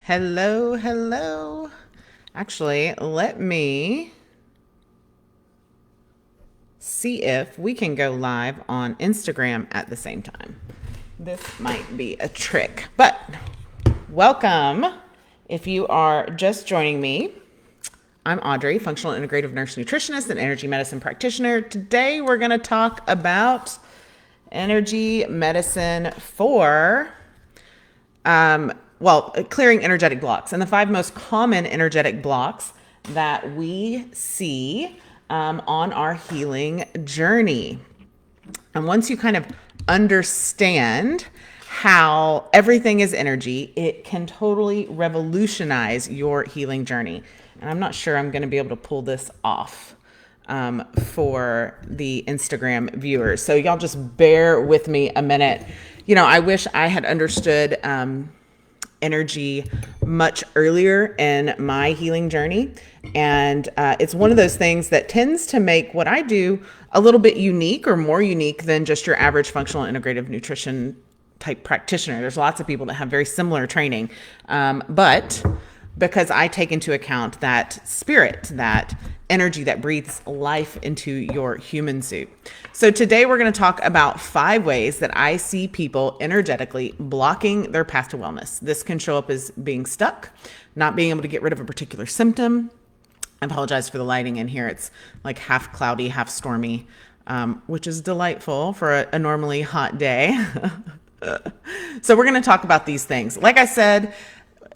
Hello, hello. Actually, let me see if we can go live on Instagram at the same time. This might be a trick, but welcome. If you are just joining me, I'm Audrey, functional integrative nurse nutritionist and energy medicine practitioner. Today, we're going to talk about energy medicine for clearing energetic blocks. And the five most common energetic blocks that we see on our healing journey. And once you kind of understand how everything is energy, it can totally revolutionize your healing journey. And I'm not sure I'm going to be able to pull this off for the Instagram viewers. So y'all just bear with me a minute. You know, I wish I had understood energy much earlier in my healing journey. And it's one of those things that tends to make what I do a little bit unique or more unique than just your average functional integrative nutrition type practitioner. There's lots of people that have very similar training. But because I take into account that spirit, that energy that breathes life into your human suit. So today we're going to talk about 5 ways that I see people energetically blocking their path to wellness. This can show up as being stuck, not being able to get rid of a particular symptom. I apologize for the lighting in here. It's like half cloudy, half stormy, which is delightful for a normally hot day. So we're going to talk about these things. Like I said,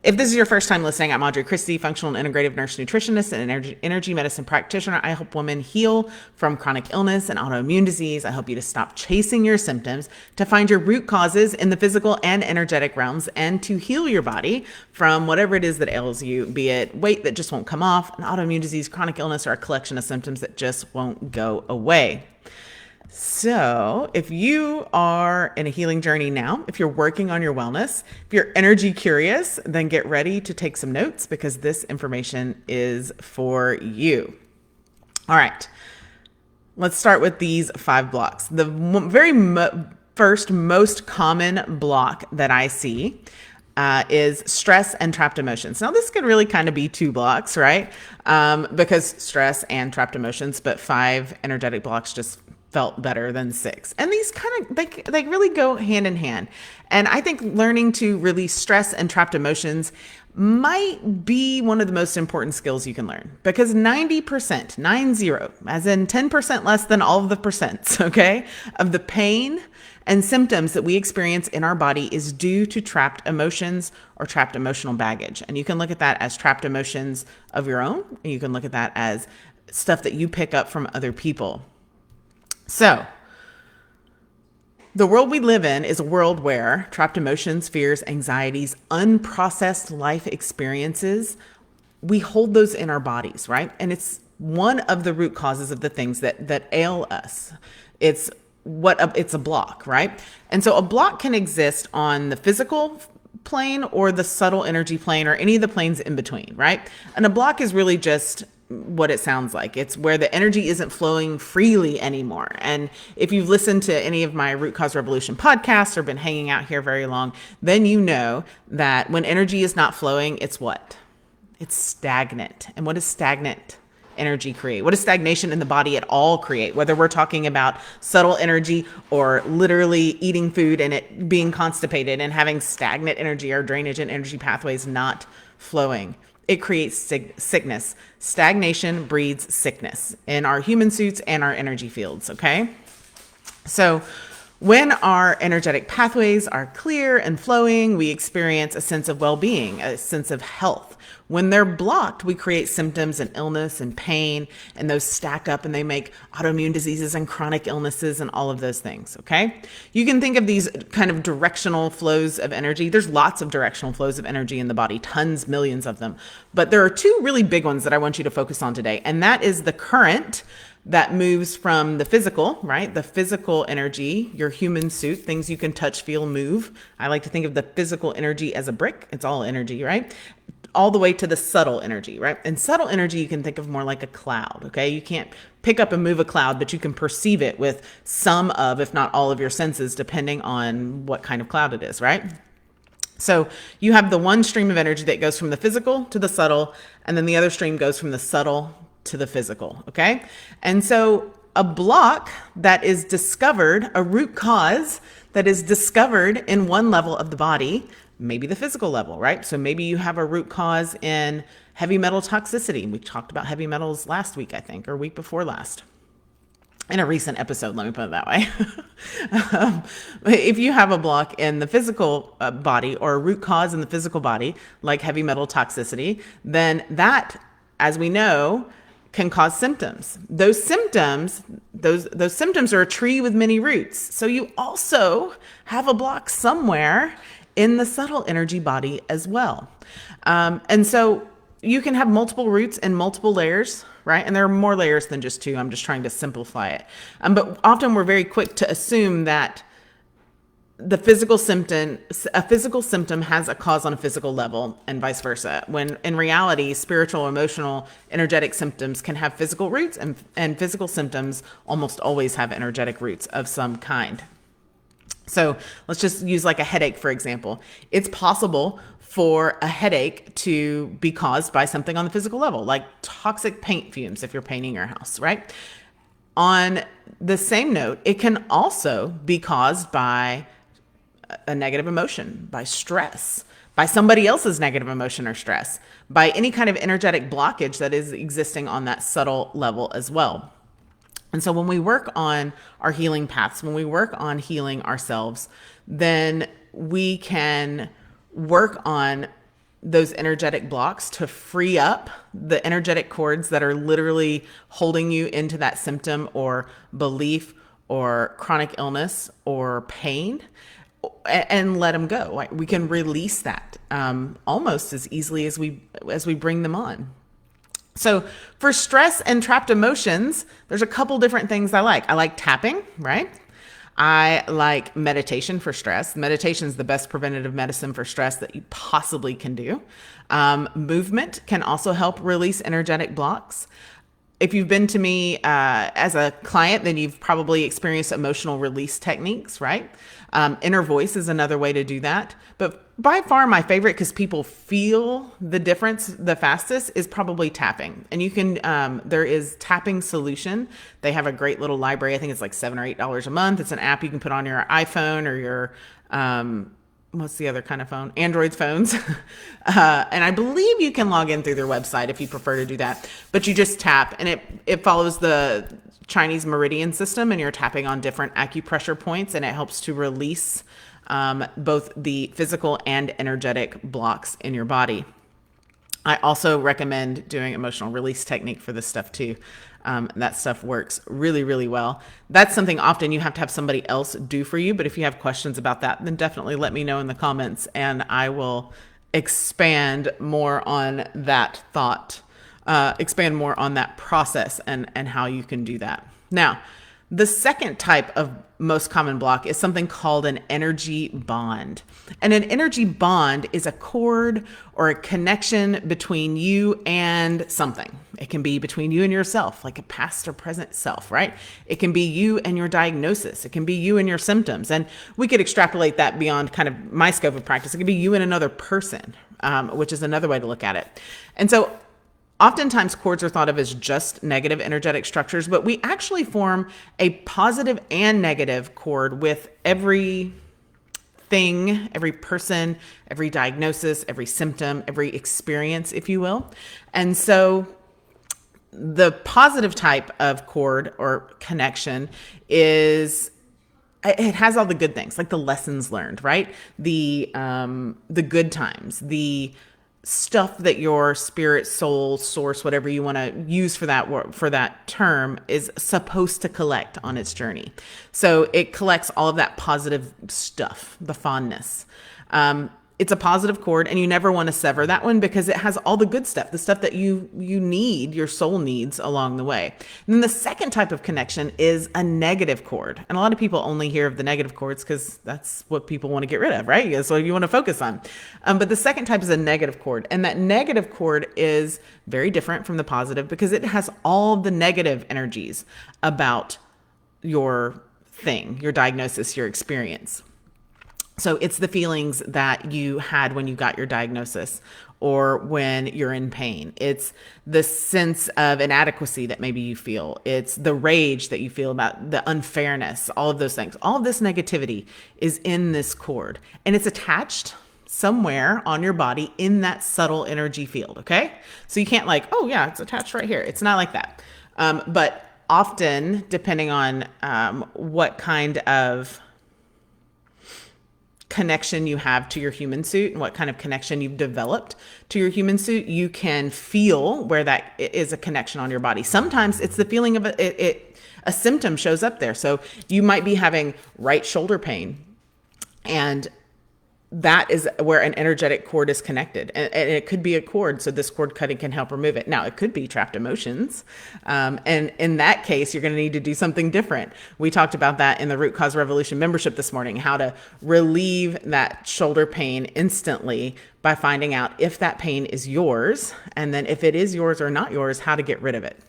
if this is your first time listening, I'm Audrey Christie, functional and integrative nurse nutritionist and energy medicine practitioner. I help women heal from chronic illness and autoimmune disease. I help you to stop chasing your symptoms, to find your root causes in the physical and energetic realms, and to heal your body from whatever it is that ails you, be it weight that just won't come off, an autoimmune disease, chronic illness, or a collection of symptoms that just won't go away. So if you are in a healing journey now, if you're working on your wellness, if you're energy curious, then get ready to take some notes because this information is for you. All right, let's start with these 5 blocks. The first most common block that I see is stress and trapped emotions. Now, this could really kind of be 2 blocks, right? Because stress and trapped emotions, but 5 energetic blocks just felt better than 6. And these kind of, they really go hand in hand. And I think learning to release stress and trapped emotions might be one of the most important skills you can learn, because 90%, 90, as in 10% less than all of the percents, okay, of the pain and symptoms that we experience in our body is due to trapped emotions or trapped emotional baggage. And you can look at that as trapped emotions of your own, and you can look at that as stuff that you pick up from other people. So, the world we live in is a world where trapped emotions, fears, anxieties, unprocessed life experiences, we hold those in our bodies, right? And it's one of the root causes of the things that ail us. It's a block, right? And so a block can exist on the physical plane or the subtle energy plane or any of the planes in between, right? And a block is really just what it sounds like. It's where the energy isn't flowing freely anymore. And if you've listened to any of my Root Cause Revolution podcasts or been hanging out here very long, then you know that when energy is not flowing, it's what? It's stagnant. And what does stagnant energy create? What does stagnation in the body at all create? Whether we're talking about subtle energy or literally eating food and it being constipated and having stagnant energy or drainage and energy pathways not flowing. It creates sickness. Stagnation breeds sickness in our human suits and our energy fields, okay? So when our energetic pathways are clear and flowing, we experience a sense of well-being, a sense of health. When they're blocked, we create symptoms and illness and pain, and those stack up and they make autoimmune diseases and chronic illnesses and all of those things, okay? You can think of these kind of directional flows of energy. There's lots of directional flows of energy in the body, tons, millions of them. But there are 2 really big ones that I want you to focus on today, and that is the current that moves from the physical, right? The physical energy, your human suit, things you can touch, feel, move. I like to think of the physical energy as a brick. It's all energy, right? All the way to the subtle energy, right? And subtle energy you can think of more like a cloud, okay? You can't pick up and move a cloud, but you can perceive it with some of, if not all of your senses, depending on what kind of cloud it is, right? So you have the one stream of energy that goes from the physical to the subtle, and then the other stream goes from the subtle to the physical. Okay. And so a block that is discovered, a root cause that is discovered in one level of the body, maybe the physical level, right? So maybe you have a root cause in heavy metal toxicity. We talked about heavy metals last week, I think, or week before last. In a recent episode, let me put it that way. If you have a block in the physical body, or a root cause in the physical body, like heavy metal toxicity, then that, as we know, can cause symptoms. Those symptoms are a tree with many roots. So you also have a block somewhere in the subtle energy body as well. And so you can have multiple roots and multiple layers, right? And there are more layers than just two. I'm just trying to simplify it. But often we're very quick to assume that a physical symptom has a cause on a physical level, and vice versa. When in reality, spiritual, emotional, energetic symptoms can have physical roots, and physical symptoms almost always have energetic roots of some kind. So let's just use like a headache, for example. It's possible for a headache to be caused by something on the physical level, like toxic paint fumes if you're painting your house, right? On the same note, it can also be caused by a negative emotion, by stress, by somebody else's negative emotion or stress, by any kind of energetic blockage that is existing on that subtle level as well. And so when we work on our healing paths, when we work on healing ourselves, then we can work on those energetic blocks to free up the energetic cords that are literally holding you into that symptom or belief or chronic illness or pain, and let them go. We can release that almost as easily as we bring them on. So for stress and trapped emotions, there's a couple different things I like. I like tapping, right? I like meditation for stress. Meditation is the best preventative medicine for stress that you possibly can do. Movement can also help release energetic blocks. If you've been to me as a client, then you've probably experienced emotional release techniques, right? Inner voice is another way to do that. But by far my favorite, because people feel the difference the fastest, is probably tapping. And you can, there is Tapping Solution. They have a great little library. I think it's like $7 or $8 a month. It's an app you can put on your iPhone or your, what's the other kind of phone? Android phones. And I believe you can log in through their website if you prefer to do that. But you just tap, and it follows the Chinese meridian system, and you're tapping on different acupressure points, and it helps to release both the physical and energetic blocks in your body. I also recommend doing emotional release technique for this stuff too. That stuff works really, really well. That's something often you have to have somebody else do for you. But if you have questions about that, then definitely let me know in the comments, and I will expand more on that thought, expand more on that process and how you can do that. Now, the second type of most common block is something called an energy bond. And an energy bond is a cord or a connection between you and something. It can be between you and yourself, like a past or present self, right? It can be you and your diagnosis. It can be you and your symptoms. And we could extrapolate that beyond kind of my scope of practice. It can be you and another person, which is another way to look at it. And so oftentimes cords are thought of as just negative energetic structures, but we actually form a positive and negative cord with every thing, every person, every diagnosis, every symptom, every experience, if you will. And so the positive type of cord or connection is, it has all the good things, like the lessons learned, right? The good times, the stuff that your spirit, soul, source, whatever you want to use for that term, is supposed to collect on its journey. So it collects all of that positive stuff, the fondness. It's a positive cord, and you never want to sever that one because it has all the good stuff, the stuff that you need, your soul needs along the way. And then the second type of connection is a negative cord. And a lot of people only hear of the negative cords because that's what people want to get rid of, right? That's what you want to focus on. But the second type is a negative cord. And that negative cord is very different from the positive because it has all the negative energies about your thing, your diagnosis, your experience. So it's the feelings that you had when you got your diagnosis or when you're in pain. It's the sense of inadequacy that maybe you feel. It's the rage that you feel about the unfairness, all of those things. All of this negativity is in this cord, and it's attached somewhere on your body in that subtle energy field. Okay. So you can't like, oh yeah, it's attached right here. It's not like that. But often, depending on what kind of connection you have to your human suit and what kind of connection you've developed to your human suit, you can feel where that is a connection on your body. Sometimes it's the feeling of a symptom shows up there. So you might be having right shoulder pain, and that is where an energetic cord is connected. And it could be a cord, so this cord cutting can help remove it. Now, it could be trapped emotions. And in that case, you're going to need to do something different. We talked about that in the Root Cause Revolution membership this morning, how to relieve that shoulder pain instantly by finding out if that pain is yours. And then if it is yours or not yours, how to get rid of it.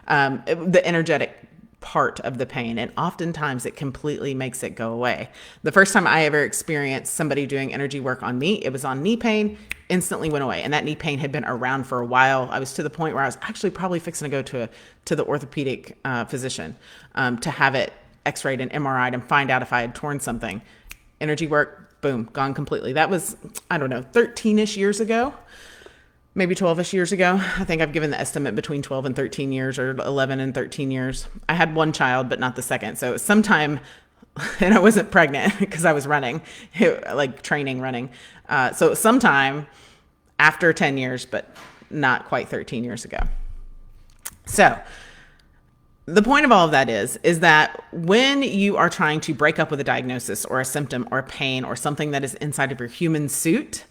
The energetic part of the pain, and oftentimes it completely makes it go away. The first time I ever experienced somebody doing energy work on me, it was on knee pain, instantly went away. And that knee pain had been around for a while. I was to the point where I was actually probably fixing to go to the orthopedic physician to have it x-rayed and MRI'd and find out if I had torn something. Energy work, boom, gone completely. That was, I don't know, 13-ish years ago. Maybe 12-ish years ago. I think I've given the estimate between 12 and 13 years or 11 and 13 years. I had one child, but not the second. So sometime, and I wasn't pregnant because I was running, like training running. So sometime after 10 years, but not quite 13 years ago. So the point of all of that is that when you are trying to break up with a diagnosis or a symptom or a pain or something that is inside of your human suit,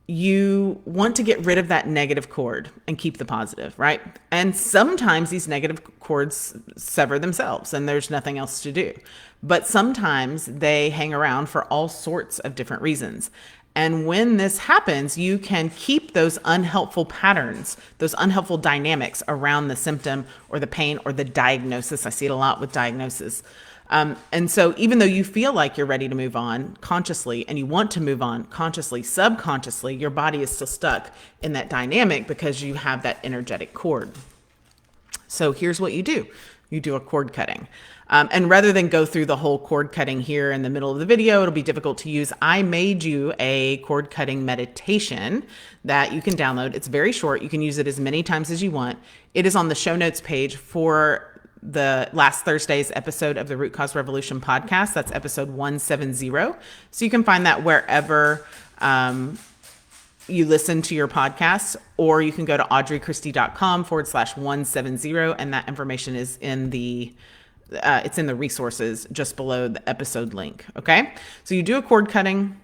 you want to get rid of that negative cord and keep the positive, right? And sometimes these negative cords sever themselves and there's nothing else to do. But sometimes they hang around for all sorts of different reasons. And when this happens, you can keep those unhelpful patterns, those unhelpful dynamics around the symptom or the pain or the diagnosis. I see it a lot with diagnosis. And so even though you feel like you're ready to move on consciously and you want to move on consciously, subconsciously, your body is still stuck in that dynamic because you have that energetic cord. So here's what you do. You do a cord cutting. And rather than go through the whole cord cutting here in the middle of the video, it'll be difficult to use. I made you a cord cutting meditation that you can download. It's very short. You can use it as many times as you want. It is on the show notes page for the last Thursday's episode of the Root Cause Revolution podcast. That's episode 170. So you can find that wherever you listen to your podcasts, or you can go to audreychristie.com/170. And that information is in it's in the resources just below the episode link. Okay. So you do a cord cutting.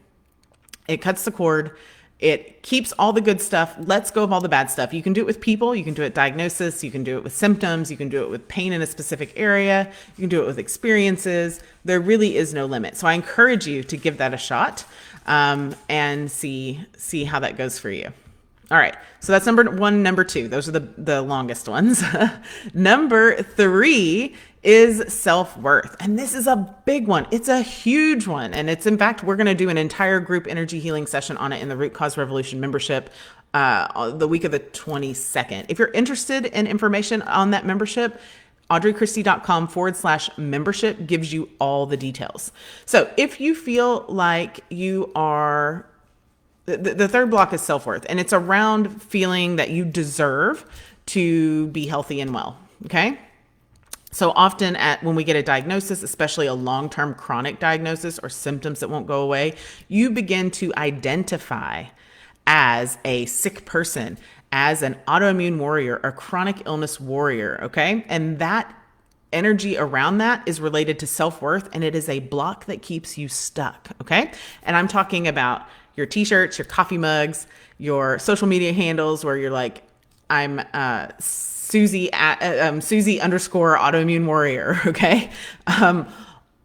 It cuts the cord. It keeps all the good stuff, lets go of all the bad stuff. You can do it with people, you can do it with diagnosis, you can do it with symptoms, you can do it with pain in a specific area, you can do it with experiences. There really is no limit. So I encourage you to give that a shot and see how that goes for you. All right, so that's number one. Number two, those are the longest ones. Number three is self-worth. And this is a big one. It's a huge one. And it's, in fact, we're going to do an entire group energy healing session on it in the Root Cause Revolution membership the week of the 22nd. If you're interested in information on that membership, audreychristie.com/membership gives you all the details. So if you feel like you are, the third block is self-worth, and it's around feeling that you deserve to be healthy and well. Okay. So often when we get a diagnosis, especially a long-term chronic diagnosis or symptoms that won't go away, you begin to identify as a sick person, as an autoimmune warrior, a chronic illness warrior, okay? And that energy around that is related to self-worth, and it is a block that keeps you stuck, okay? And I'm talking about your t-shirts, your coffee mugs, your social media handles where you're like, I'm Susie _ autoimmune warrior. Okay.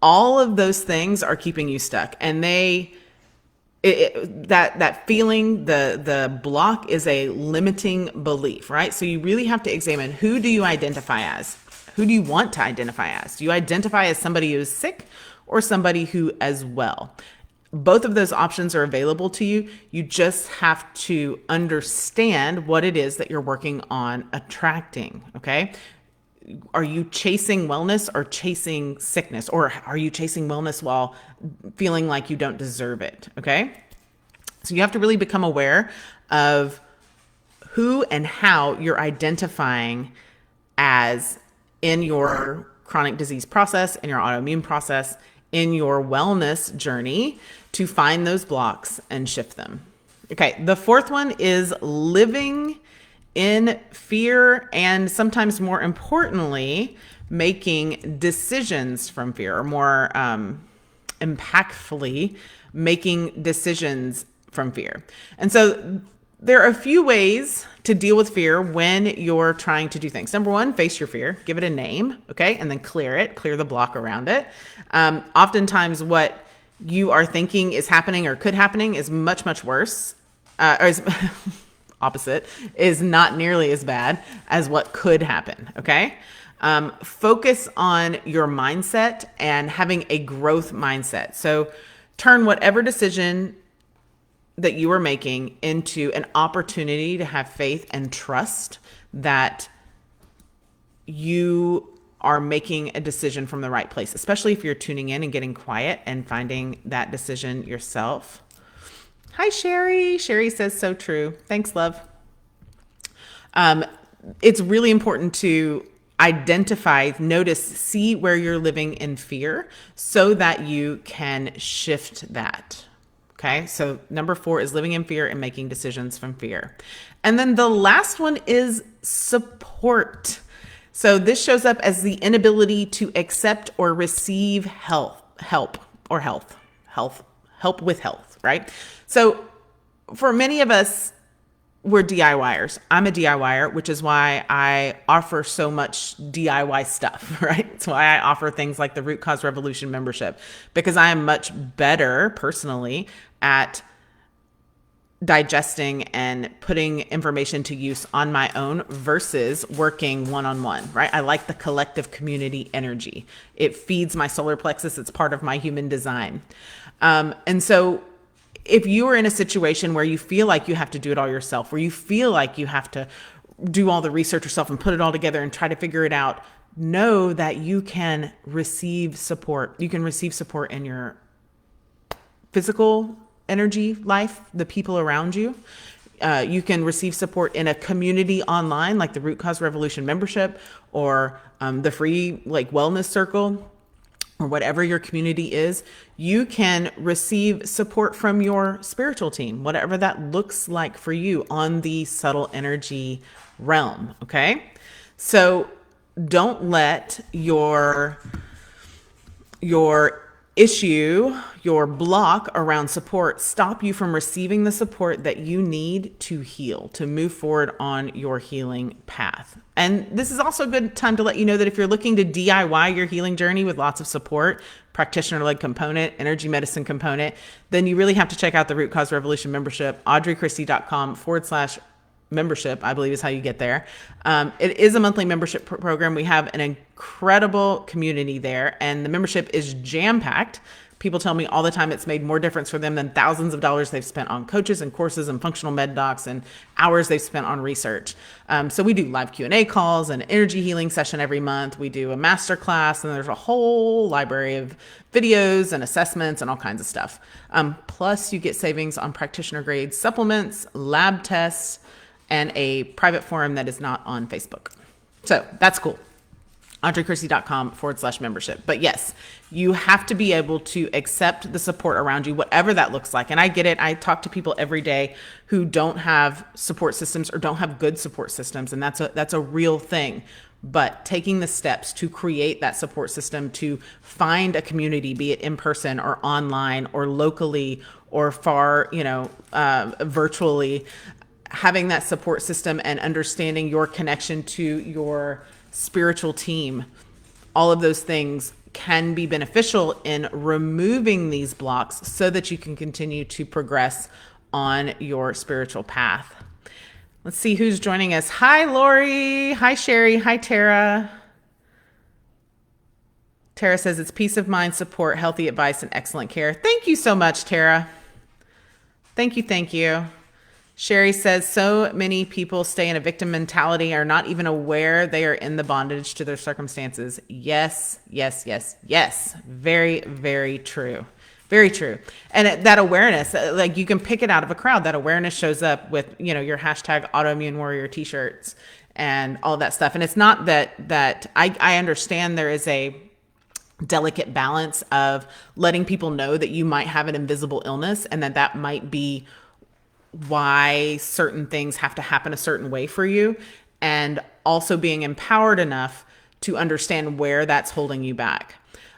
All of those things are keeping you stuck, and that feeling, the block is a limiting belief, right? So you really have to examine, who do you identify as? Who do you want to identify as? Do you identify as somebody who is sick or somebody who is well? Both of those options are available to you. You just have to understand what it is that you're working on attracting. Okay. Are you chasing wellness or chasing sickness? Or are you chasing wellness while feeling like you don't deserve it? Okay. So you have to really become aware of who and how you're identifying as in your chronic disease process, in your autoimmune process, in your wellness journey to find those blocks and shift them. Okay, the fourth one is living in fear, and sometimes more importantly, making decisions from fear, or more impactfully making decisions from fear. And so there are a few ways to deal with fear when you're trying to do things. Number one, face your fear, give it a name, okay, and then clear the block around it. Oftentimes, what you are thinking is happening or could happening is much, much worse, or is opposite, is not nearly as bad as what could happen, okay? Focus on your mindset and having a growth mindset. So turn whatever decision that you are making into an opportunity to have faith and trust that you are making a decision from the right place, especially if you're tuning in and getting quiet and finding that decision yourself. Hi, Sherry. Sherry says so true. Thanks, love. It's really important to identify, notice, see where you're living in fear so that you can shift that. Okay, so number 4 is living in fear and making decisions from fear. And then the last one is support. So this shows up as the inability to accept or receive help with health, right? So for many of us, we're DIYers. I'm a DIYer, which is why I offer so much DIY stuff, right? It's why I offer things like the Root Cause Revolution membership, because I am much better personally at digesting and putting information to use on my own versus working one-on-one, right? I like the collective community energy. It feeds my solar plexus. It's part of my human design. And so if you are in a situation where you feel like you have to do it all yourself, where you feel like you have to do all the research yourself and put it all together and try to figure it out, know that you can receive support. You can receive support in your physical energy life, the people around you. You can receive support in a community online, like the Root Cause Revolution membership, or the free wellness circle, or whatever your community is. You can receive support from your spiritual team, whatever that looks like for you on the subtle energy realm. Okay. So don't let your issue, your block around support stop you from receiving the support that you need to heal, to move forward on your healing path. And this is also a good time to let you know that if you're looking to DIY your healing journey with lots of support, practitioner-led component, energy medicine component, then you really have to check out the Root Cause Revolution membership, audreychristie.com/membership, I believe is how you get there. It is a monthly membership program. We have an incredible community there, and the membership is jam-packed. People tell me all the time it's made more difference for them than thousands of dollars they've spent on coaches and courses and functional med docs and hours they've spent on research. So we do live Q&A calls, an energy healing session every month. We do a master class, and there's a whole library of videos and assessments and all kinds of stuff. Plus you get savings on practitioner grade supplements, lab tests, and a private forum that is not on Facebook. So that's cool. audreychristie.com/membership. But yes, you have to be able to accept the support around you, whatever that looks like. And I get it. I talk to people every day who don't have support systems or don't have good support systems. And that's a real thing. But taking the steps to create that support system, to find a community, be it in person or online or locally or far, virtually, having that support system and understanding your connection to your spiritual team, all of those things can be beneficial in removing these blocks so that you can continue to progress on your spiritual path. Let's see who's joining us. Hi, Lori. Hi, Sherry. Hi, Tara. Tara says it's peace of mind, support, healthy advice, and excellent care. Thank you so much, Tara. Thank you. Thank you. Sherry says so many people stay in a victim mentality, are not even aware they are in the bondage to their circumstances. Yes, yes, yes, yes. Very, very true. Very true. And that awareness, like you can pick it out of a crowd. That awareness shows up with, your hashtag autoimmune warrior t-shirts and all that stuff. And it's not that I understand there is a delicate balance of letting people know that you might have an invisible illness and that might be why certain things have to happen a certain way for you, and also being empowered enough to understand where that's holding you back.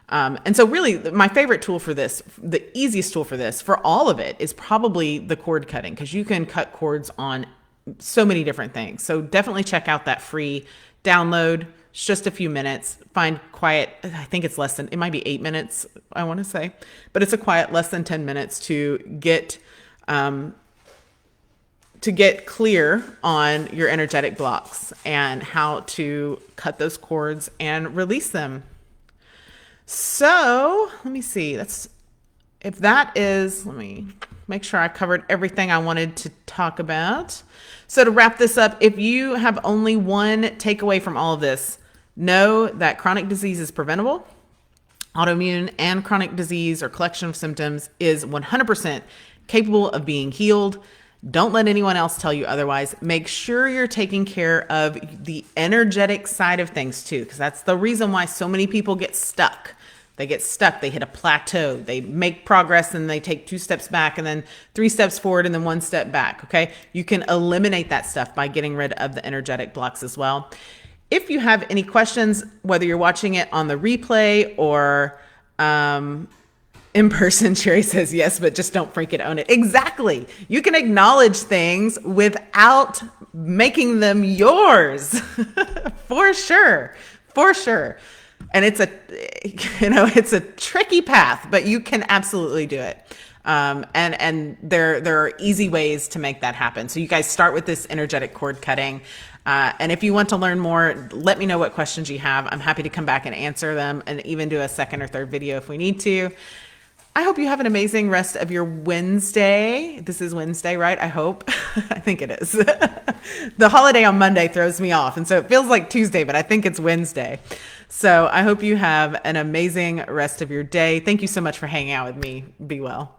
And so really my favorite tool for this, the easiest tool for this, for all of it, is probably the cord cutting, because you can cut cords on so many different things. So definitely check out that free download. It's just a few minutes. Find quiet. I think it's it might be 8 minutes, I want to say, but it's a quiet, less than 10 minutes to get clear on your energetic blocks and how to cut those cords and release them. So let me see. Let me make sure I covered everything I wanted to talk about. So to wrap this up, if you have only one takeaway from all of this, know that chronic disease is preventable. Autoimmune and chronic disease or collection of symptoms is 100% capable of being healed. Don't let anyone else tell you otherwise. Make sure you're taking care of the energetic side of things too, because that's the reason why so many people get stuck. They get stuck. They hit a plateau. They make progress and they take 2 steps back and then 3 steps forward and then 1 step back. Okay. You can eliminate that stuff by getting rid of the energetic blocks as well. If you have any questions, whether you're watching it on the replay or, in person, Sherry says yes, but just don't freaking own it. Exactly. You can acknowledge things without making them yours. For sure. For sure. And it's a tricky path, but you can absolutely do it. And there are easy ways to make that happen. So you guys start with this energetic cord cutting. And if you want to learn more, let me know what questions you have. I'm happy to come back and answer them and even do a second or third video if we need to. I hope you have an amazing rest of your Wednesday. This is Wednesday, right? I hope. I think it is. The holiday on Monday throws me off. And so it feels like Tuesday, but I think it's Wednesday. So I hope you have an amazing rest of your day. Thank you so much for hanging out with me. Be well.